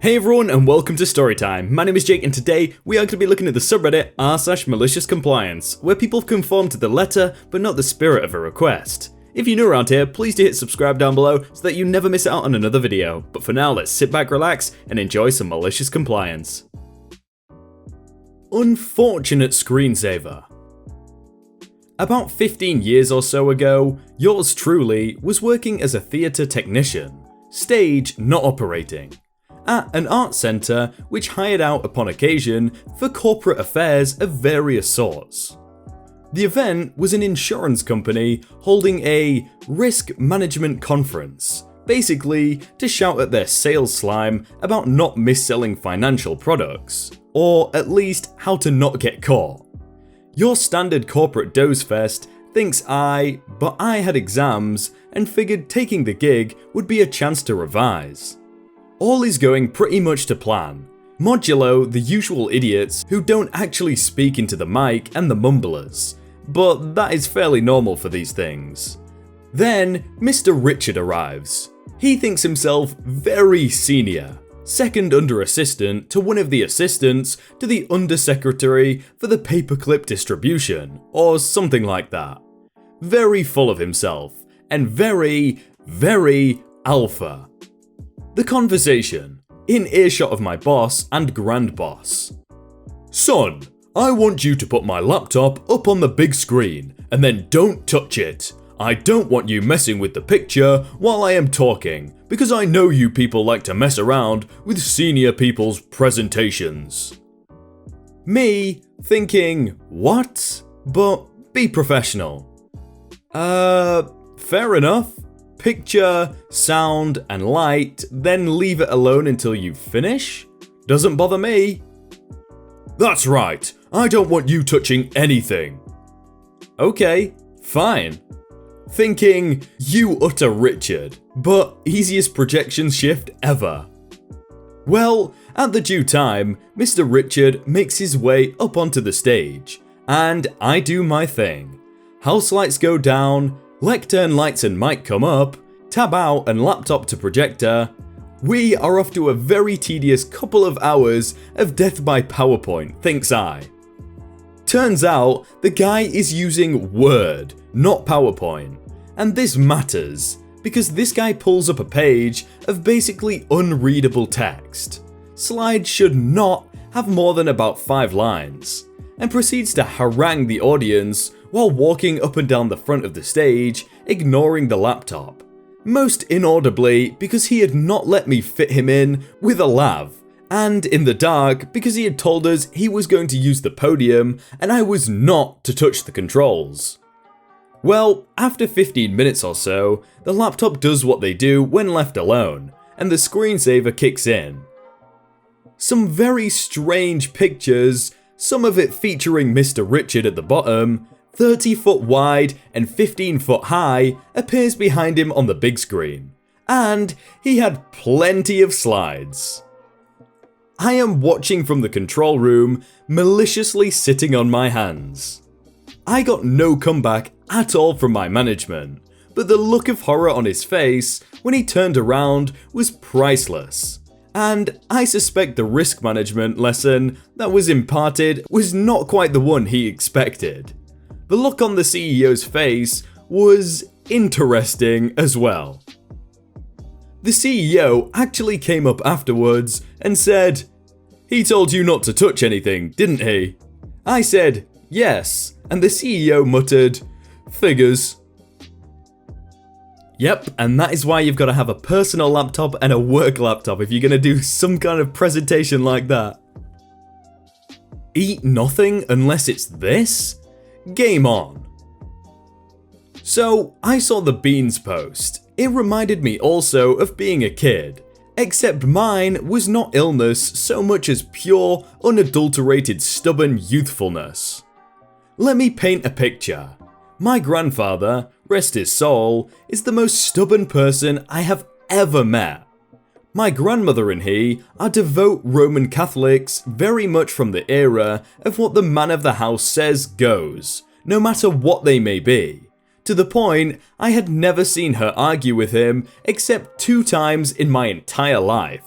Hey everyone and welcome to Storytime. My name is Jake and today we are going to be looking at the subreddit r/maliciouscompliance, where people conform to the letter but not the spirit of a request. If you're new around here, please do hit subscribe down below so that you never miss out on another video. But for now, let's sit back, relax, and enjoy some malicious compliance. Unfortunate screensaver. About 15 years or so ago, yours truly was working as a theatre technician, stage not operating, at an art centre which hired out upon occasion for corporate affairs of various sorts. The event was an insurance company holding a risk management conference, basically to shout at their sales slime about not mis-selling financial products, or at least how to not get caught. Your standard corporate dozefest thinks but I had exams and figured taking the gig would be a chance to revise. All is going pretty much to plan, modulo the usual idiots who don't actually speak into the mic and the mumblers, but that is fairly normal for these things. Then Mr. Richard arrives. He thinks himself very senior, second under assistant to one of the assistants to the undersecretary for the paperclip distribution, or something like that. Very full of himself, and very, very alpha. The conversation, in earshot of my boss and grand boss. Son, I want you to put my laptop up on the big screen, and then don't touch it. I don't want you messing with the picture while I am talking, because I know you people like to mess around with senior people's presentations. Me, thinking, what? But be professional. Fair enough. Picture, sound, and light, then leave it alone until you finish? Doesn't bother me. That's right, I don't want you touching anything. Okay, fine. Thinking, you utter Richard, but easiest projection shift ever. Well, at the due time, Mr. Richard makes his way up onto the stage, and I do my thing. House lights go down, lectern lights and mic come up, tab out and laptop to projector. We are off to a very tedious couple of hours of death by PowerPoint, thinks I. Turns out the guy is using Word, not PowerPoint. And this matters, because this guy pulls up a page of basically unreadable text. Slides should not have more than about 5 lines, and proceeds to harangue the audience while walking up and down the front of the stage, ignoring the laptop. Most inaudibly because he had not let me fit him in with a lav, and in the dark because he had told us he was going to use the podium and I was not to touch the controls. Well, after 15 minutes or so, the laptop does what they do when left alone, and the screensaver kicks in. Some very strange pictures, some of it featuring Mr. Richard at the bottom, 30 foot wide and 15 foot high, appears behind him on the big screen. And he had plenty of slides. I am watching from the control room, maliciously sitting on my hands. I got no comeback at all from my management, but the look of horror on his face when he turned around was priceless. And I suspect the risk management lesson that was imparted was not quite the one he expected. The look on the CEO's face was interesting as well. The CEO actually came up afterwards and said, "He told you not to touch anything, didn't he?" I said, "Yes," and the CEO muttered, "Figures." Yep, and that is why you've got to have a personal laptop and a work laptop if you're going to do some kind of presentation like that. Eat nothing unless it's this? Game on. So, I saw the Beans post. It reminded me also of being a kid, except mine was not illness so much as pure, unadulterated stubborn youthfulness. Let me paint a picture. My grandfather, rest his soul, is the most stubborn person I have ever met. My grandmother and he are devout Roman Catholics, very much from the era of what the man of the house says goes, no matter what they may be. To the point I had never seen her argue with him except 2 times in my entire life.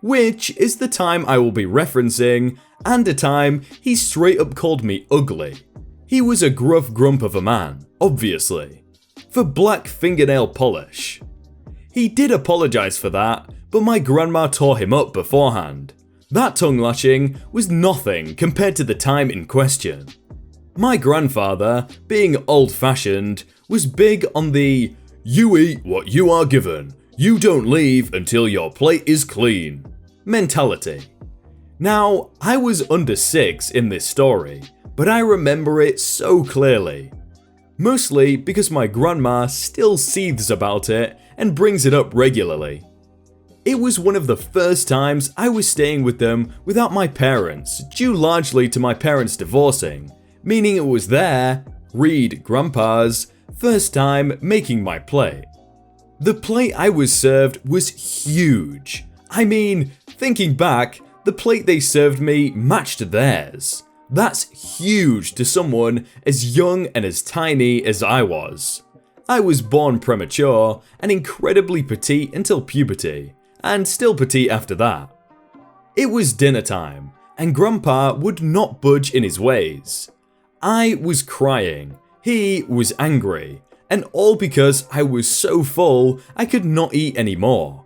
which is the time I will be referencing, and a time he straight up called me ugly. He was a gruff grump of a man, obviously, for black fingernail polish. He did apologise for that, but my grandma tore him up beforehand. That tongue lashing was nothing compared to the time in question. My grandfather, being old-fashioned, was big on the "you eat what you are given, you don't leave until your plate is clean" mentality. Now, I was under 6 in this story, but I remember it so clearly. Mostly because my grandma still seethes about it and brings it up regularly. It was one of the first times I was staying with them without my parents, due largely to my parents divorcing, meaning it was their, read grandpa's, first time making my plate. The plate I was served was huge. I mean, thinking back, the plate they served me matched theirs. That's huge to someone as young and as tiny as I was. I was born premature and incredibly petite until puberty, and still petite after that. It was dinner time, and Grandpa would not budge in his ways. I was crying, he was angry, and all because I was so full I could not eat anymore.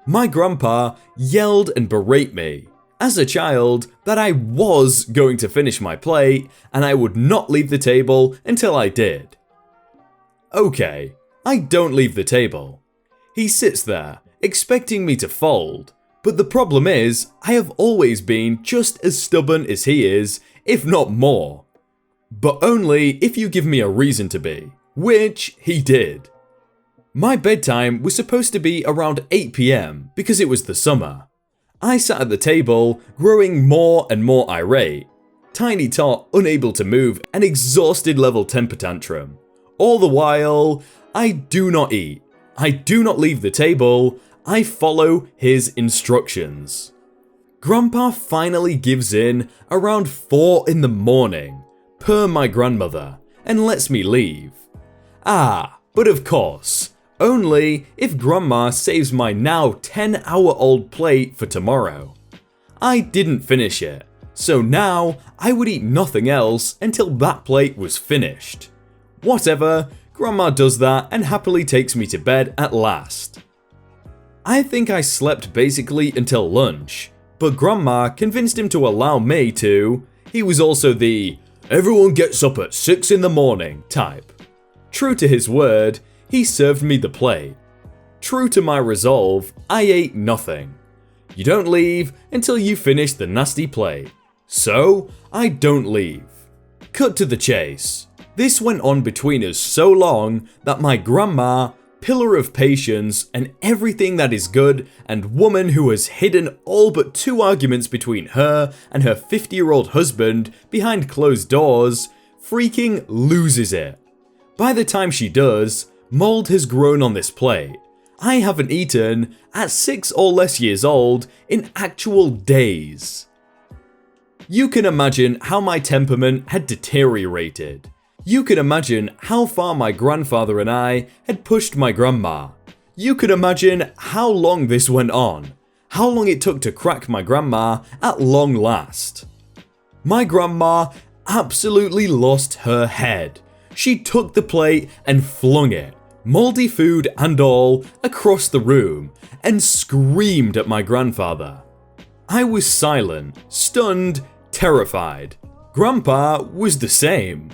My grandpa yelled and berated me, as a child, that I was going to finish my plate and I would not leave the table until I did. Okay, I don't leave the table. He sits there, expecting me to fold, but the problem is, I have always been just as stubborn as he is, if not more. But only if you give me a reason to be, which he did. My bedtime was supposed to be around 8 PM because it was the summer. I sat at the table, growing more and more irate. Tiny tot unable to move, an exhausted level temper tantrum. All the while, I do not eat. I do not leave the table. I follow his instructions. Grandpa finally gives in around 4 in the morning, per my grandmother, and lets me leave. But of course, only if Grandma saves my now 10-hour-old plate for tomorrow. I didn't finish it, so now I would eat nothing else until that plate was finished. Whatever, Grandma does that and happily takes me to bed at last. I think I slept basically until lunch, but Grandma convinced him to allow me to. He was also the "everyone gets up at 6 in the morning" type. True to his word, he served me the plate. True to my resolve, I ate nothing. You don't leave until you finish the nasty plate. So, I don't leave. Cut to the chase. This went on between us so long that my grandma, pillar of patience and everything that is good, and woman who has hidden all but 2 arguments between her and her 50-year-old husband behind closed doors, freaking loses it. By the time she does, mold has grown on this plate. I haven't eaten, at 6 or less years old, in actual days. You can imagine how my temperament had deteriorated. You can imagine how far my grandfather and I had pushed my grandma. You can imagine how long this went on. How long it took to crack my grandma at long last. My grandma absolutely lost her head. She took the plate and flung it, moldy food and all, across the room, and screamed at my grandfather. I was silent, stunned, terrified. Grandpa was the same.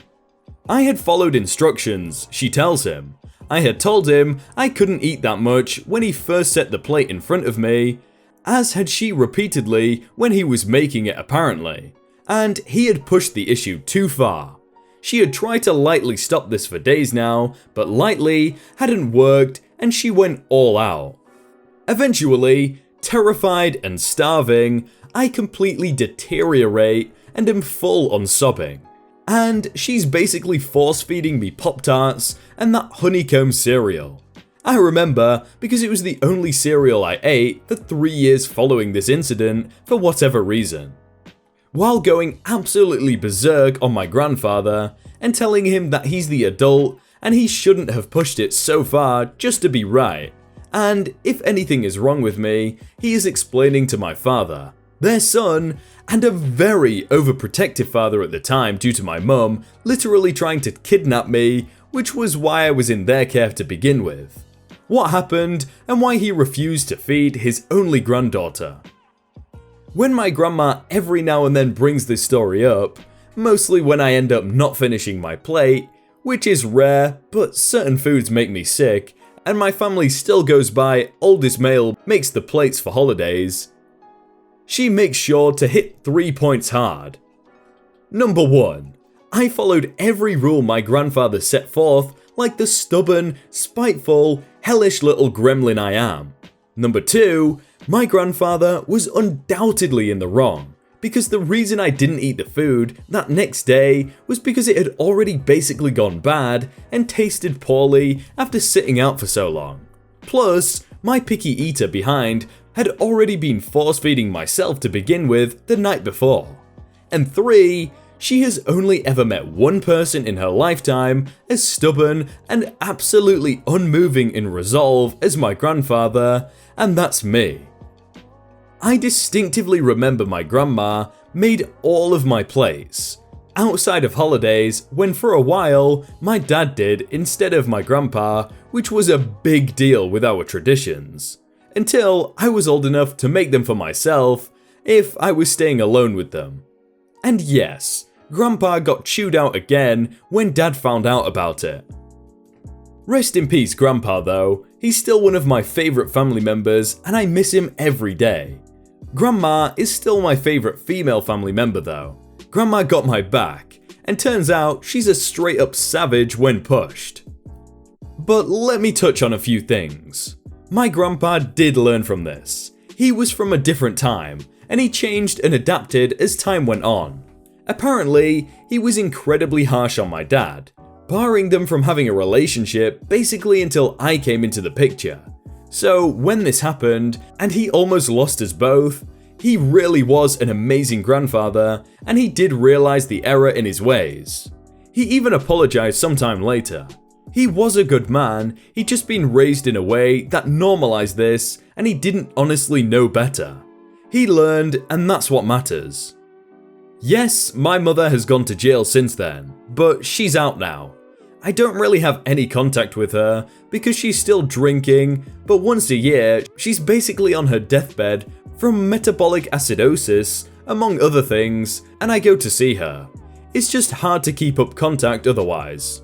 I had followed instructions, she tells him. I had told him I couldn't eat that much when he first set the plate in front of me, as had she repeatedly when he was making it apparently, and he had pushed the issue too far. She had tried to lightly stop this for days now, but lightly hadn't worked and she went all out. Eventually, terrified and starving, I completely deteriorate and am full on sobbing. And she's basically force-feeding me Pop-Tarts and that honeycomb cereal. I remember because it was the only cereal I ate for 3 years following this incident for whatever reason. While going absolutely berserk on my grandfather and telling him that he's the adult and he shouldn't have pushed it so far just to be right, and if anything is wrong with me, he is explaining to my father, their son, and a very overprotective father at the time due to my mum literally trying to kidnap me, which was why I was in their care to begin with. What happened and why he refused to feed his only granddaughter. When my grandma every now and then brings this story up, mostly when I end up not finishing my plate, which is rare, but certain foods make me sick, and my family still goes by oldest male makes the plates for holidays, she makes sure to hit 3 points hard. Number 1. I followed every rule my grandfather set forth like the stubborn, spiteful, hellish little gremlin I am. Number 2. My grandfather was undoubtedly in the wrong, because the reason I didn't eat the food that next day was because it had already basically gone bad and tasted poorly after sitting out for so long. Plus, my picky eater behind had already been force-feeding myself to begin with the night before. And 3, she has only ever met one person in her lifetime as stubborn and absolutely unmoving in resolve as my grandfather, and that's me. I distinctively remember my grandma made all of my plates, outside of holidays when for a while my dad did instead of my grandpa, which was a big deal with our traditions, until I was old enough to make them for myself if I was staying alone with them. And yes, grandpa got chewed out again when dad found out about it. Rest in peace grandpa though, he's still one of my favourite family members and I miss him every day. Grandma is still my favourite female family member though. Grandma got my back, and turns out she's a straight up savage when pushed. But let me touch on a few things. My grandpa did learn from this. He was from a different time, and he changed and adapted as time went on. Apparently, he was incredibly harsh on my dad, barring them from having a relationship basically until I came into the picture. So when this happened, and he almost lost us both, he really was an amazing grandfather, and he did realize the error in his ways. He even apologized sometime later. He was a good man, he'd just been raised in a way that normalized this, and he didn't honestly know better. He learned, and that's what matters. Yes, my mother has gone to jail since then, but she's out now. I don't really have any contact with her because she's still drinking, but once a year, she's basically on her deathbed from metabolic acidosis, among other things, and I go to see her. It's just hard to keep up contact otherwise.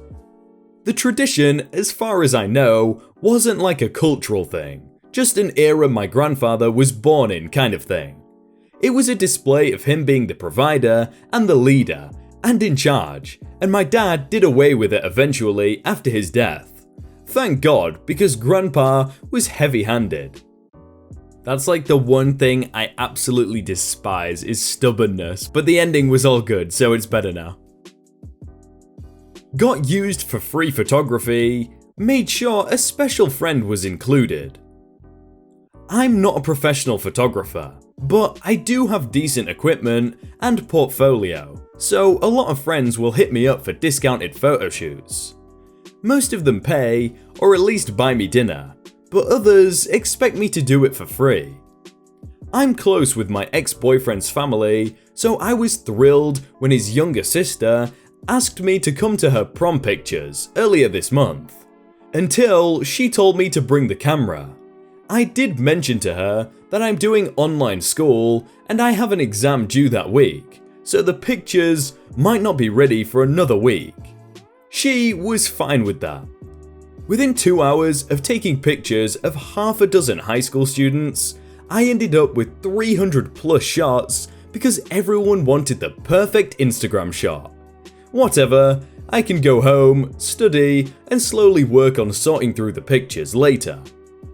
The tradition, as far as I know, wasn't like a cultural thing, just an era my grandfather was born in kind of thing. It was a display of him being the provider and the leader and in charge, and my dad did away with it eventually after his death. Thank God, because grandpa was heavy-handed. That's like the one thing I absolutely despise is stubbornness, but the ending was all good, so it's better now. Got used for free photography, made sure a special friend was included. I'm not a professional photographer, but I do have decent equipment and portfolio, so a lot of friends will hit me up for discounted photo shoots. Most of them pay, or at least buy me dinner, but others expect me to do it for free. I'm close with my ex-boyfriend's family, so I was thrilled when his younger sister asked me to come to her prom pictures earlier this month, until she told me to bring the camera. I did mention to her that I'm doing online school and I have an exam due that week, so the pictures might not be ready for another week. She was fine with that. Within 2 hours of taking pictures of half a dozen high school students, I ended up with 300 plus shots because everyone wanted the perfect Instagram shot. Whatever, I can go home, study, and slowly work on sorting through the pictures later.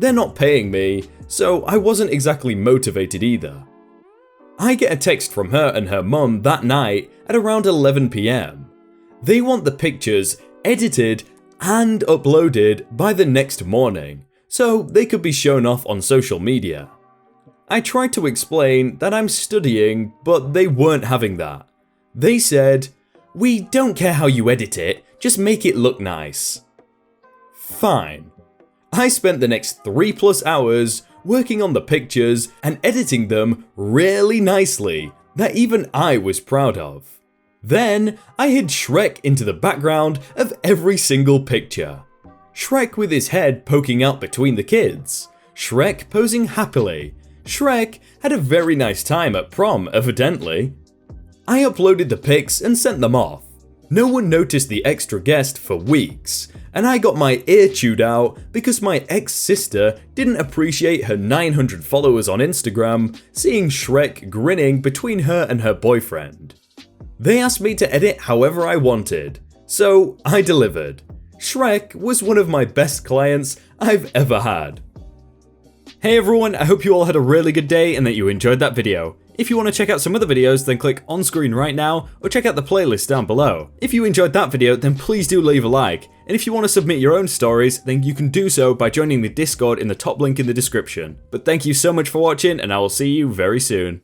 They're not paying me, so I wasn't exactly motivated either. I get a text from her and her mum that night at around 11 PM. They want the pictures edited and uploaded by the next morning, so they could be shown off on social media. I tried to explain that I'm studying, but they weren't having that. They said, "We don't care how you edit it, just make it look nice." Fine. I spent the next 3+ hours working on the pictures and editing them really nicely that even I was proud of. Then I hid Shrek into the background of every single picture. Shrek with his head poking out between the kids. Shrek posing happily. Shrek had a very nice time at prom, evidently. I uploaded the pics and sent them off. No one noticed the extra guest for weeks, and I got my ear chewed out because my ex-sister didn't appreciate her 900 followers on Instagram seeing Shrek grinning between her and her boyfriend. They asked me to edit however I wanted, so I delivered. Shrek was one of my best clients I've ever had. Hey everyone, I hope you all had a really good day and that you enjoyed that video. If you want to check out some other videos, then click on screen right now or check out the playlist down below. If you enjoyed that video, then please do leave a like. And if you want to submit your own stories, then you can do so by joining the Discord in the top link in the description. But thank you so much for watching, and I will see you very soon.